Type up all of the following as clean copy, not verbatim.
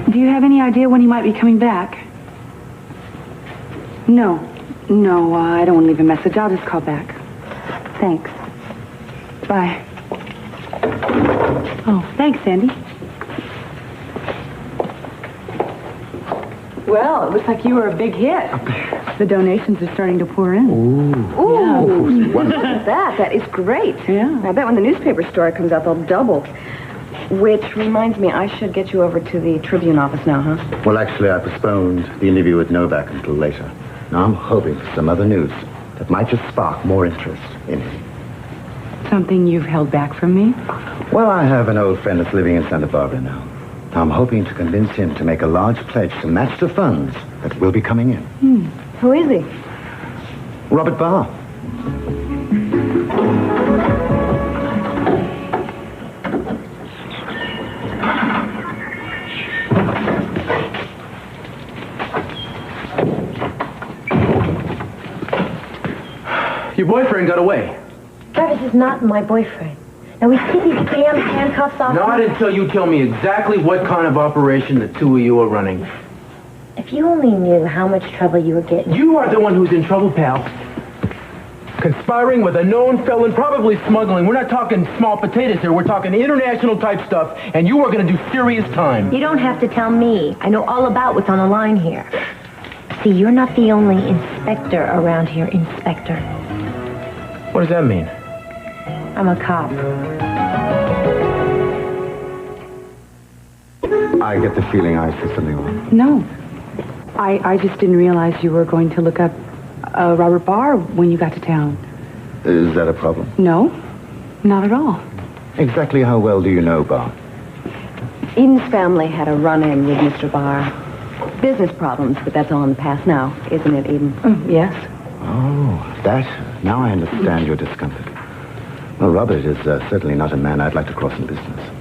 Do you have any idea when he might be coming back? No. No, I don't want to leave a message. I'll just call back. Thanks. Bye. Oh, thanks, Sandy. Well, it looks like you were a big hit. The donations are starting to pour in. Ooh. Yeah. Look at that. That is great. Yeah. I bet when the newspaper story comes out, they'll double. Which reminds me, I should get you over to the Tribune office now, huh? Well, actually, I postponed the interview with Novak until later. Now I'm hoping for some other news that might just spark more interest in him. Something you've held back from me? Well, I have an old friend that's living in Santa Barbara now. I'm hoping to convince him to make a large pledge to match the funds that will be coming in. Who is he? Robert Barr. Your boyfriend got away. Travis is not my boyfriend. Now, we take these damn handcuffs off. Not until you tell me exactly what kind of operation the two of you are running. If you only knew how much trouble you were getting. You are the one who's in trouble, pal. Conspiring with a known felon, probably smuggling. We're not talking small potatoes here. We're talking international type stuff, and you are going to do serious time. You don't have to tell me. I know all about what's on the line here. See, you're not the only inspector around here, Inspector. What does that mean? I'm a cop. I get the feeling I said something wrong. No. I just didn't realize you were going to look up Robert Barr when you got to town. Is that a problem? No, not at all. Exactly how well do you know Barr? Eden's family had a run-in with Mr. Barr. Business problems, but that's all in the past now, isn't it, Eden? Yes. Oh, that. Now I understand your discomfort. Well, Robert is certainly not a man I'd like to cross in business.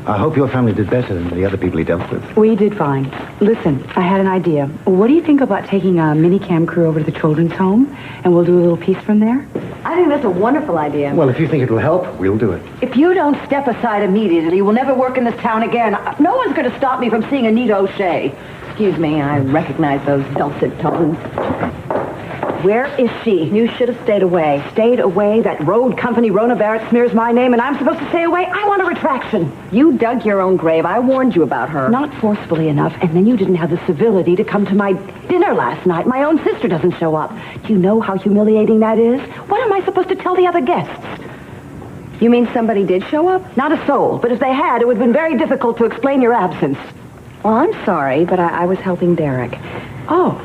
I hope your family did better than the other people he dealt with. We did fine. Listen, I had an idea. What do you think about taking a mini-cam crew over to the children's home, and we'll do a little piece from there? I think that's a wonderful idea. Well, if you think it will help, we'll do it. If you don't step aside immediately, we'll never work in this town again. No one's going to stop me from seeing Anita O'Shea. Excuse me, I recognize those dulcet tones. Where is she? You should have stayed away. Stayed away? That road company, Rona Barrett, smears my name, and I'm supposed to stay away? I want a retraction. You dug your own grave. I warned you about her. Not forcefully enough, and then you didn't have the civility to come to my dinner last night. My own sister doesn't show up. Do you know how humiliating that is? What am I supposed to tell the other guests? You mean somebody did show up? Not a soul, but if they had, it would have been very difficult to explain your absence. Well, I'm sorry, but I was helping Derek. Oh,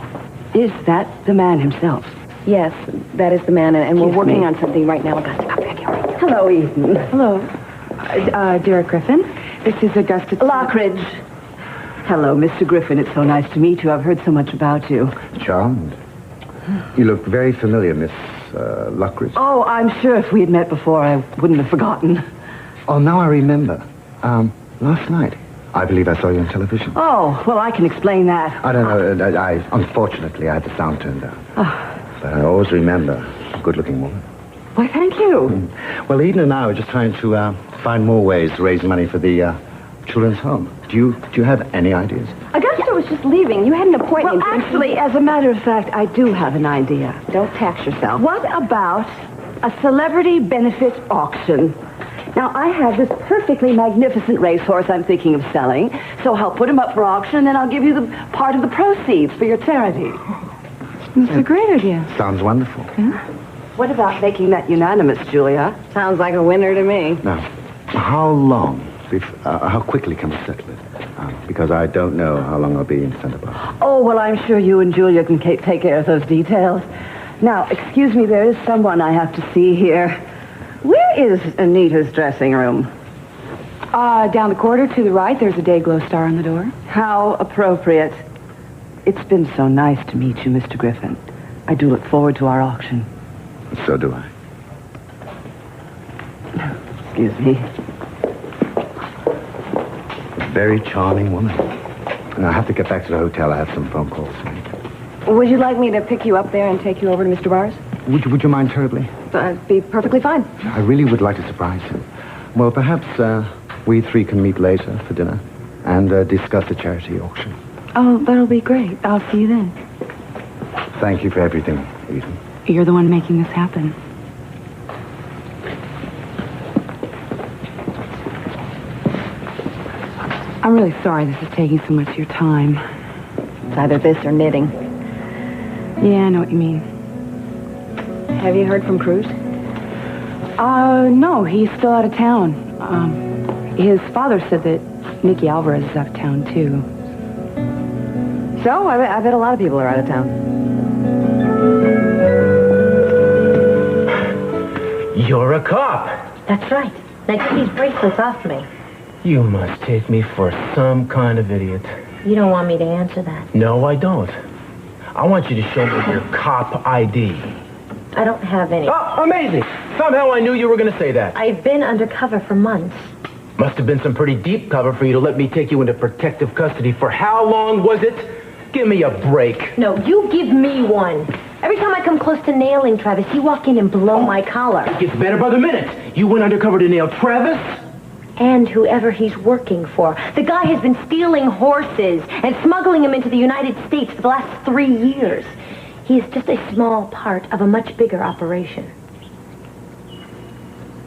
is that the man himself? Yes, that is the man, and we're Excuse working me. on something right now. Augusta, come back here. Hello, Eden. Hello. Derek Griffin. This is Augusta... Lockridge. Hello, Mr. Griffin. It's so nice to meet you. I've heard so much about you. Charmed. You look very familiar, Miss Lockridge. Oh, I'm sure if we had met before, I wouldn't have forgotten. Oh, now I remember. Last night, I believe I saw you on television. Oh, well, I can explain that. I don't know. Unfortunately, I had the sound turned down. But I always remember a good-looking woman. Why, thank you. Well, Eden and I were just trying to find more ways to raise money for the children's home. Do you have any ideas? Augusta was just leaving. You had an appointment. Well, actually, as a matter of fact, I do have an idea. Don't tax yourself. What about a celebrity benefit auction? Now, I have this perfectly magnificent racehorse I'm thinking of selling, so I'll put him up for auction, and then I'll give you the part of the proceeds for your charity. That's a great idea. Sounds wonderful. What about making that unanimous, Julia? Sounds like a winner to me. Now, how quickly can we settle it? Because I don't know how long I'll be in Santa Barbara. Oh, well, I'm sure you and Julia can take care of those details. Now, excuse me, there is someone I have to see here. Where is Anita's dressing room? Down the corridor to the right, there's a day glow star on the door. How appropriate. It's been so nice to meet you, Mr. Griffin. I do look forward to our auction. So do I. Excuse me. Very charming woman. And I have to get back to the hotel. I have some phone calls to make. Would you like me to pick you up there and take you over to Mr. Barr's? Would you mind terribly? That'd be perfectly fine. I really would like to surprise him. Well, perhaps we three can meet later for dinner. and discuss the charity auction. Oh, that'll be great. I'll see you then. Thank you for everything, Eden. You're the one making this happen. I'm really sorry this is taking so much of your time. It's either this or knitting. Yeah, I know what you mean. Have you heard from Cruz? No, he's still out of town. His father said that Nikki Alvarez is out of town, too. So, I bet a lot of people are out of town. You're a cop. That's right. Now get these bracelets off me. You must take me for some kind of idiot. You don't want me to answer that. No, I don't. I want you to show me your cop ID. I don't have any. Oh, amazing. Somehow I knew you were going to say that. I've been undercover for months. Must have been some pretty deep cover for you to let me take you into protective custody. For how long was it? Give me a break. No, you give me one. Every time I come close to nailing Travis, you walk in and blow my collar. It gets better by the minute. You went undercover to nail Travis? And whoever he's working for. The guy has been stealing horses and smuggling them into the United States for the last 3 years. He is just a small part of a much bigger operation.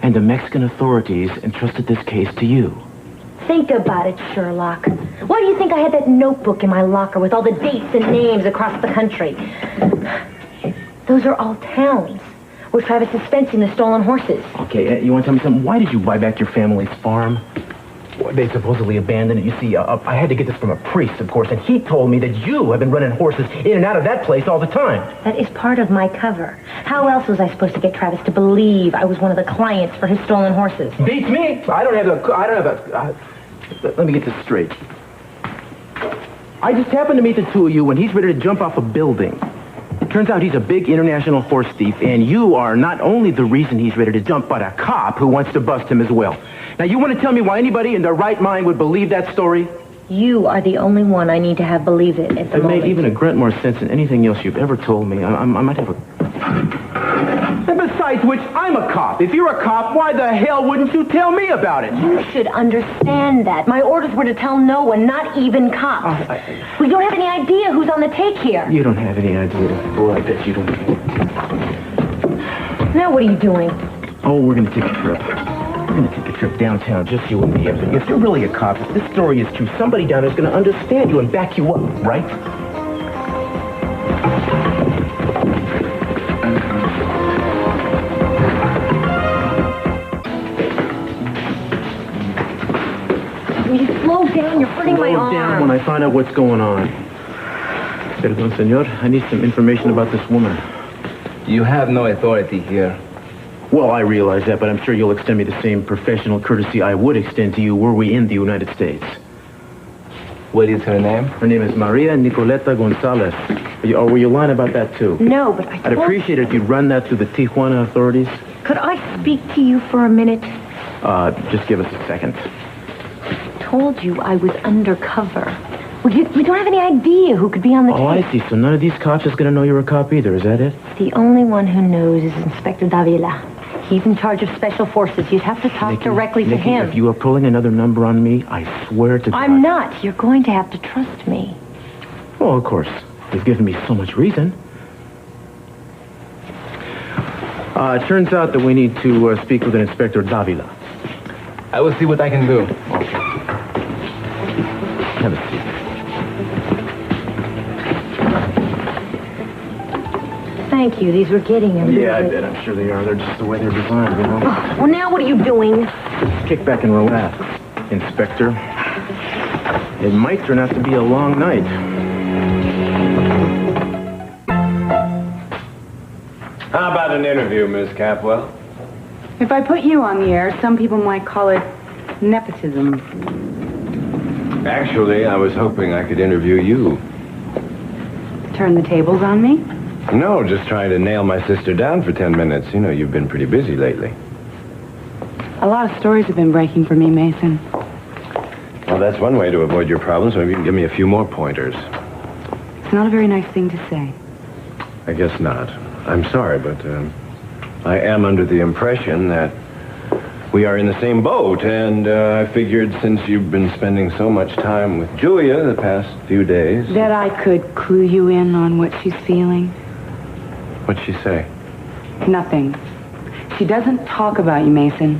And the Mexican authorities entrusted this case to you. Think about it, Sherlock. Why do you think I had that notebook in my locker with all the dates and names across the country? Those are all towns where Travis is fencing the stolen horses. Okay, you want to tell me something? Why did you buy back your family's farm? Well, they supposedly abandoned it. You see, I had to get this from a priest, of course, and he told me that you have been running horses in and out of that place all the time. That is part of my cover. How else was I supposed to get Travis to believe I was one of the clients for his stolen horses? Beats me. Let me get this straight. I just happened to meet the two of you when he's ready to jump off a building. Turns out he's a big international horse thief, and you are not only the reason he's ready to jump, but a cop who wants to bust him as well. Now, you want to tell me why anybody in their right mind would believe that story? You are the only one I need to have believe it at the It moment. made even a grunt more sense than anything else you've ever told me. I might have a... And besides which, I'm a cop. If you're a cop, why the hell wouldn't you tell me about it? You should understand that. My orders were to tell no one, not even cops. We don't have any idea who's on the take here. You don't have any idea. Boy, I bet you don't. Now what are you doing? Oh, we're going to take a trip. We're going to take a trip downtown, just you and me. If you're really a cop, if this story is true, somebody down there's going to understand you and back you up, right? Will you slow down? You're hurting my arm. Slow down when I find out what's going on. Perdón, senor. I need some information about this woman. You have no authority here. Well, I realize that, but I'm sure you'll extend me the same professional courtesy I would extend to you were we in the United States. What is her name? Her name is Maria Nicoleta Gonzalez. Were you lying about that, too? No, but I'd appreciate it if you'd run that through the Tijuana authorities. Could I speak to you for a minute? Just give us a second. Told you I was undercover. We don't have any idea who could be on the Oh, case. I see. So none of these cops is going to know you're a cop either, is that it? The only one who knows is Inspector Davila. He's in charge of special forces. You'd have to talk directly to Nikki, him. If you are pulling another number on me, I swear to God. I'm not. You're going to have to trust me. Well, of course. You've given me so much reason. It turns out that we need to speak with an Inspector Davila. I will see what I can do. Have a seat. Thank you. These were getting a little Yeah, I bit- bet. I'm sure they are. They're just the way they're designed, you know? Well, now what are you doing? Kick back and relax, Inspector. It might turn out to be a long night. How about an interview, Miss Capwell? If I put you on the air, some people might call it nepotism. Actually, I was hoping I could interview you. Turn the tables on me? No, just trying to nail my sister down for 10 minutes. You know, you've been pretty busy lately. A lot of stories have been breaking for me, Mason. Well, that's one way to avoid your problems. Maybe you can give me a few more pointers. It's not a very nice thing to say. I guess not. I'm sorry, but I am under the impression that we are in the same boat, and I figured since you've been spending so much time with Julia the past few days... That I could clue you in on what she's feeling. What'd she say? Nothing. She doesn't talk about you, Mason.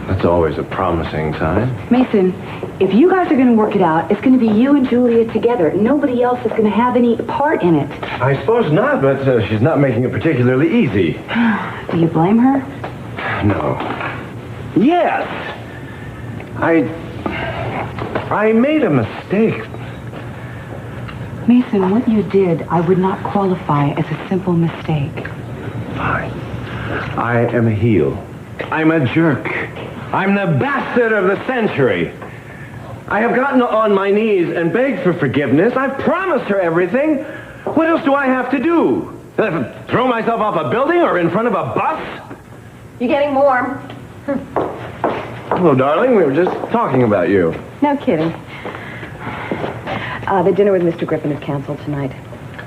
That's always a promising sign. Mason, if you guys are going to work it out, it's going to be you and Julia together. Nobody else is going to have any part in it. I suppose not, but she's not making it particularly easy. Do you blame her? No. Yes! I made a mistake. Mason, what you did, I would not qualify as a simple mistake. Fine. I am a heel. I'm a jerk. I'm the bastard of the century. I have gotten on my knees and begged for forgiveness. I've promised her everything. What else do I have to do? Throw myself off a building or in front of a bus? You getting warm? Hello, darling. We were just talking about you. No kidding. The dinner with Mr. Griffin is canceled tonight.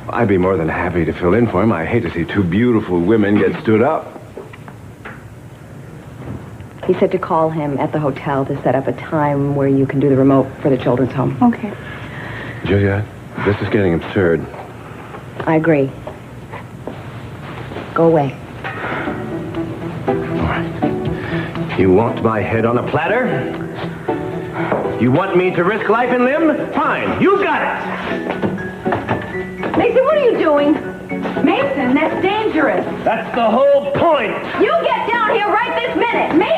I'd be more than happy to fill in for him. I hate to see two beautiful women get stood up. He said to call him at the hotel to set up a time where you can do the remote for the children's home. Okay. Julia, this is getting absurd. I agree. Go away. All right. You want my head on a platter? You want me to risk life and limb? Fine, you got it! Mason, what are you doing? Mason, that's dangerous. That's the whole point! You get down here right this minute! Mason!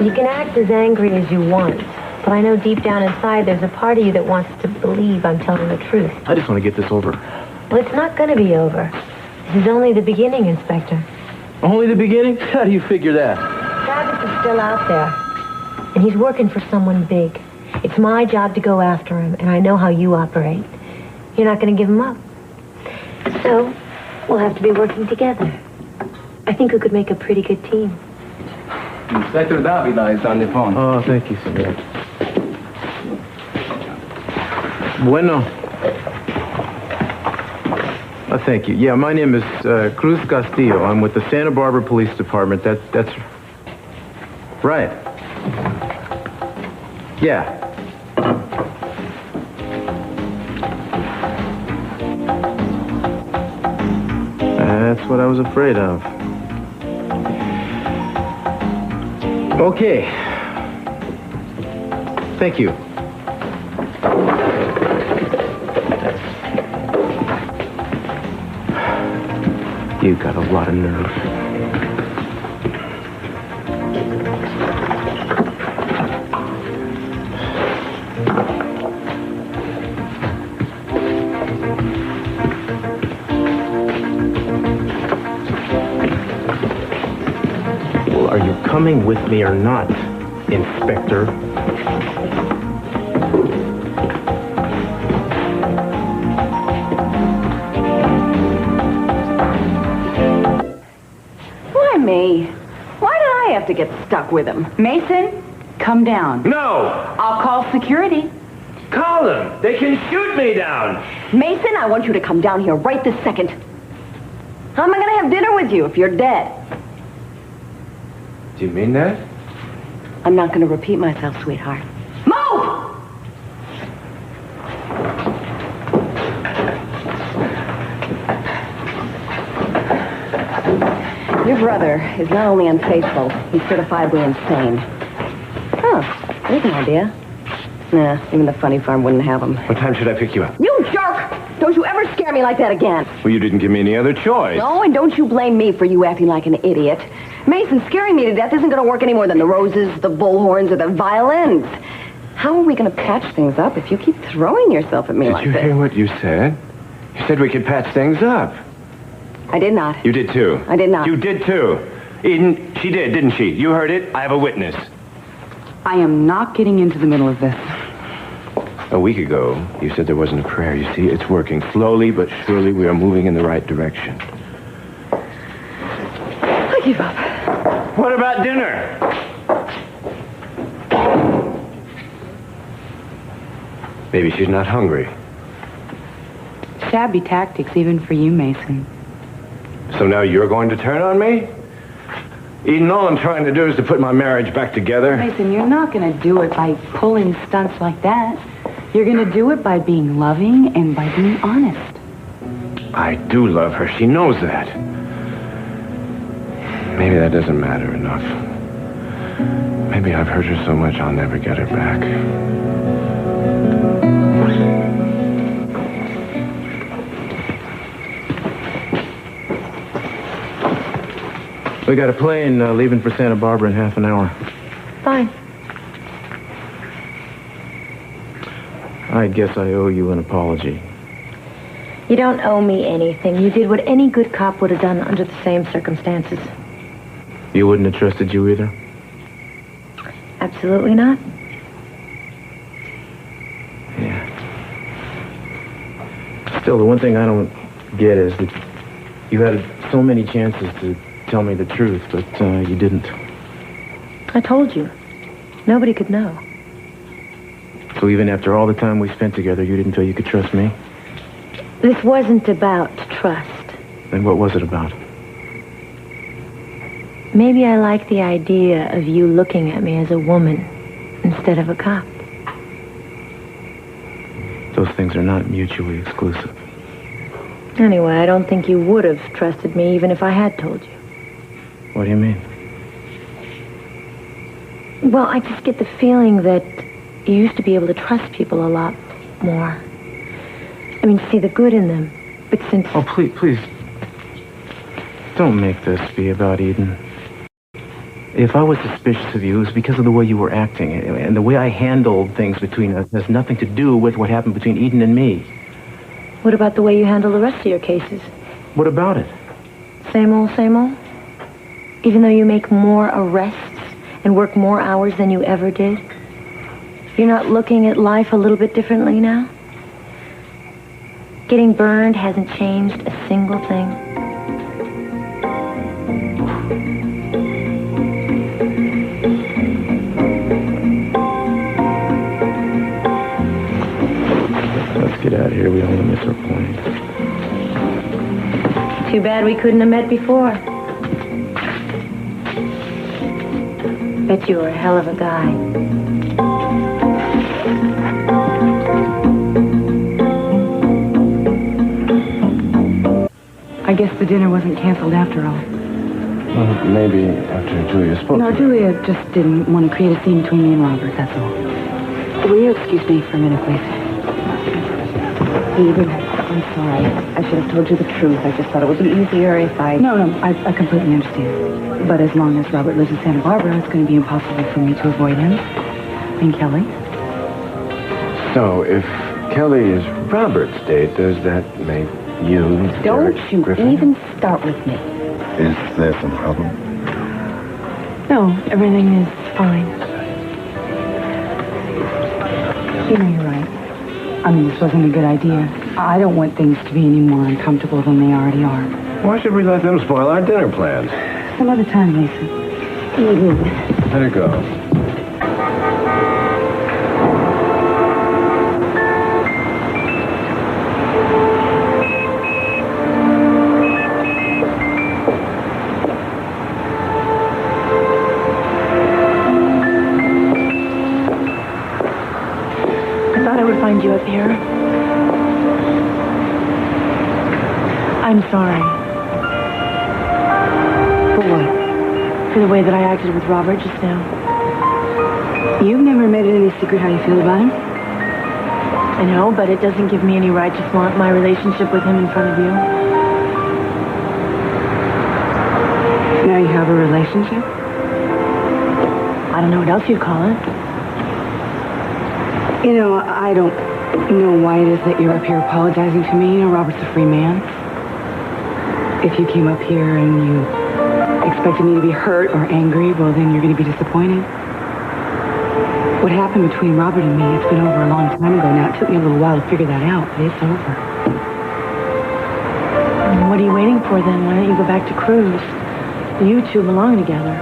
You can act as angry as you want, but I know deep down inside there's a part of you that wants to believe I'm telling the truth. I just want to get this over. Well, it's not going to be over. This is only the beginning, Inspector. Only the beginning? How do you figure that? Travis is still out there, and he's working for someone big. It's my job to go after him, and I know how you operate. You're not going to give him up. So, we'll have to be working together. I think we could make a pretty good team. Inspector Davila is on the phone. Oh, thank you, senor. Bueno. Thank you. Yeah, my name is Cruz Castillo. I'm with the Santa Barbara Police Department. That's right. Yeah. That's what I was afraid of. Okay. Thank you. You got a lot of nerve. Well, are you coming with me or not, Inspector? Me. Why did I have to get stuck with him? Mason, come down. No! I'll call security. Call them! They can shoot me down! Mason, I want you to come down here right this second. How am I going to have dinner with you if you're dead? Do you mean that? I'm not going to repeat myself, sweetheart. Move! Your brother is not only unfaithful, he's certifiably insane. Huh. There's an idea. Nah, even the funny farm wouldn't have him. What time should I pick you up? You jerk! Don't you ever scare me like that again. Well, you didn't give me any other choice. No, and don't you blame me for you acting like an idiot. Mason, scaring me to death isn't going to work any more than the roses, the bullhorns, or the violins. How are we going to patch things up if you keep throwing yourself at me like Did you this? hear what you said? You said we could patch things up. I did not. You did too. I did not. You did too. Eden, she did, didn't she? You heard it. I have a witness. I am not getting into the middle of this. A week ago, you said there wasn't a prayer. You see, it's working. Slowly but surely, we are moving in the right direction. I give up. What about dinner? Maybe she's not hungry. Shabby tactics even for you, Mason. So now you're going to turn on me? Eden, all I'm trying to do is to put my marriage back together. Mason, you're not going to do it by pulling stunts like that. You're going to do it by being loving and by being honest. I do love her. She knows that. Maybe that doesn't matter enough. Maybe I've hurt her so much I'll never get her back. We got a plane leaving for Santa Barbara in half an hour. Fine. I guess I owe you an apology. You don't owe me anything. You did what any good cop would have done under the same circumstances. You wouldn't have trusted you either? Absolutely not. Yeah. Still, the one thing I don't get is that you had so many chances to tell me the truth, but you didn't. I told you. Nobody could know. So even after all the time we spent together, you didn't feel you could trust me? This wasn't about trust. Then what was it about? Maybe I like the idea of you looking at me as a woman instead of a cop. Those things are not mutually exclusive. Anyway, I don't think you would have trusted me even if I had told you. What do you mean? Well, I just get the feeling that you used to be able to trust people a lot more. I mean, see the good in them. But since... Oh, please. Don't make this be about Eden. If I was suspicious of you, it was because of the way you were acting. And the way I handled things between us has nothing to do with what happened between Eden and me. What about the way you handle the rest of your cases? What about it? Same old, same old? Even though you make more arrests and work more hours than you ever did? You're not looking at life a little bit differently now? Getting burned hasn't changed a single thing. Let's get out of here. We don't want to miss our plane. Too bad we couldn't have met before. Bet you were a hell of a guy. I guess the dinner wasn't canceled after all. Well, maybe after Julia spoke No, to her. Julia just didn't want to create a scene between me and Robert, that's all. Will you excuse me for a minute, please? Eden, I'm sorry. I should have told you the truth. I just thought it would be easier if I... No, I completely understand. But as long as Robert lives in Santa Barbara, it's going to be impossible for me to avoid him. And Kelly? So, if Kelly is Robert's date, does that make you... Don't Derek you Griffin? even start with me. Is there some problem? No, everything is fine. You know, you're right. I mean, this wasn't a good idea. I don't want things to be any more uncomfortable than they already are. Why should we let them spoil our dinner plans? Some other time, Mason. Let her go. I thought I would find you up here. I'm sorry. For what? For the way that I acted with Robert just now. You've never made it any secret how you feel about him. I know, but it doesn't give me any right to flaunt my relationship with him in front of you. Now you have a relationship? I don't know what else you'd call it. You know, I don't know why it is that you're up here apologizing to me. You know, Robert's a free man. If you came up here and you expected me to be hurt or angry, well, then you're going to be disappointed. What happened between Robert and me, it's been over a long time ago now. It took me a little while to figure that out, but it's over. And what are you waiting for, then? Why don't you go back to Cruz? You two belong together.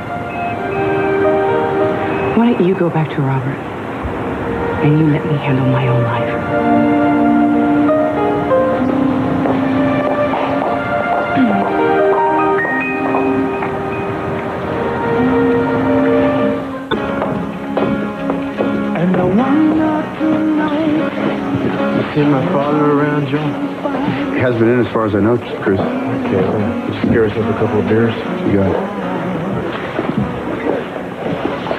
Why don't you go back to Robert? And you let me handle my own life. seen my father around, Joe? He hasn't been in as far as I know, Cruz. Okay, well, would you scare us with a couple of beers? You got it.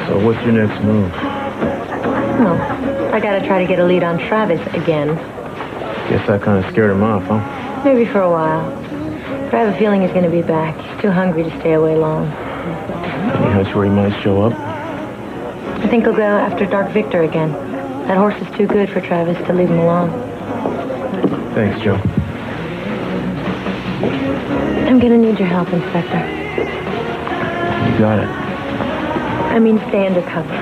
So what's your next move? Well, I gotta try to get a lead on Travis again. Guess I kind of scared him off, huh? Maybe for a while. But I have a feeling he's gonna be back. He's too hungry to stay away long. Any hunch where he might show up? I think he'll go after Dark Victor again. That horse is too good for Travis to leave him alone. Thanks, Joe. I'm gonna need your help, Inspector. You got it. I mean, stay undercover.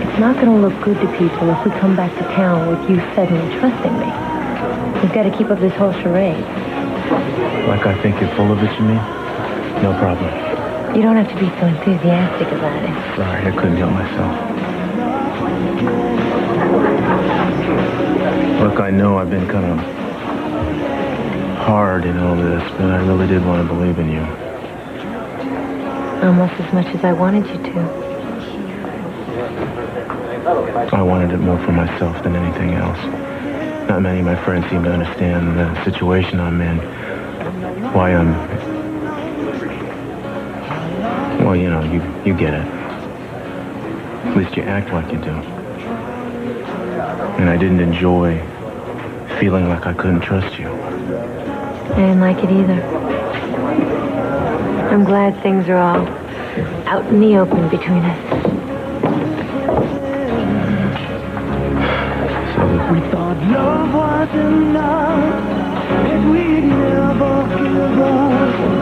It's not gonna look good to people if we come back to town with you suddenly trusting me. We've got to keep up this whole charade. Like I think you're full of it, you mean? No problem. You don't have to be so enthusiastic about it. Sorry, I couldn't help myself. Look, I know I've been kind of hard in all this, but I really did want to believe in you. Almost as much as I wanted you to. I wanted it more for myself than anything else. Not many of my friends seem to understand the situation I'm in. Why I'm... Well, you know, you get it. At least you act like you do. And I didn't enjoy feeling like I couldn't trust you. I didn't like it either. I'm glad things are all out in the open between us. We thought love was enough, and we'd never give up.